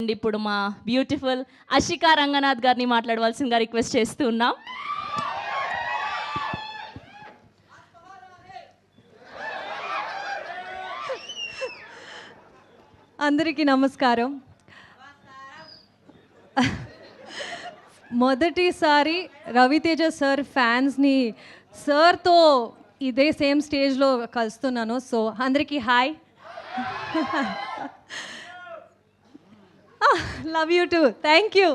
And ఇప్పుడు మా beautiful Ashika Ranganath గారిని మాట్లాడవలసిందిగా రిక్వెస్ట్ చేస్తూ ఉన్నాం. అందరికీ నమస్కారం. మొదటిసారి రవితేజ సార్ ఫ్యాన్స్ని సార్తో ఇదే సేమ్ స్టేజ్లో కలుస్తున్నాను. సో అందరికీ hi. Love you two. Thank you.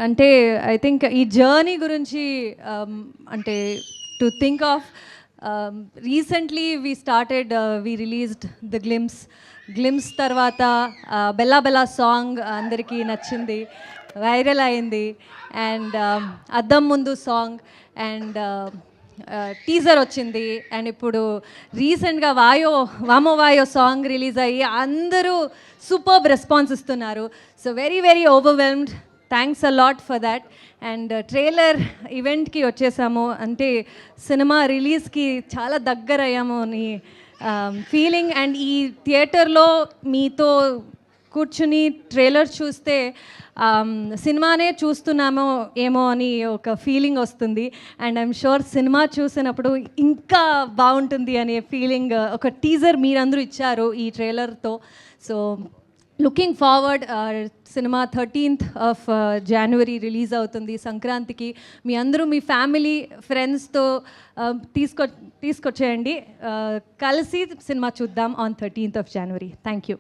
అంటే ఐ థింక్ ఈ జర్నీ గురించి అంటే to think of recently we started we released the glimpse తర్వాత బెల్లా బెల్లా సాంగ్ అందరికీ నచ్చింది, వైరల్ అయింది. అండ్ అద్దం ముందు సాంగ్ అండ్ టీజర్ వచ్చింది. అండ్ ఇప్పుడు రీసెంట్గా వామో వాయో సాంగ్ రిలీజ్ అయ్యి అందరూ సూపర్బ్ రెస్పాన్స్ ఇస్తున్నారు. So very very overwhelmed. Thanks a lot for that. And trailer ఈవెంట్కి వచ్చేసాము, అంటే సినిమా రిలీజ్కి చాలా దగ్గర అయ్యాము అని ఫీలింగ్. అండ్ ఈ థియేటర్లో మీతో కూర్చుని ట్రైలర్ చూస్తే సినిమానే చూస్తున్నామో ఏమో అని ఒక ఫీలింగ్ వస్తుంది. అండ్ ఐఎమ్ షూర్ సినిమా చూసినప్పుడు ఇంకా బాగుంటుంది అనే ఫీలింగ్ ఒక టీజర్ మీరందరూ ఇచ్చారు ఈ ట్రైలర్తో. So looking forward. Cinema 13th of January release అవుతుంది సంక్రాంతికి. మీ అందరూ మీ ఫ్యామిలీ ఫ్రెండ్స్తో తీసుకొచ్చేయండి, కలిసి సినిమా చూద్దాం on 13th of January. Thank you.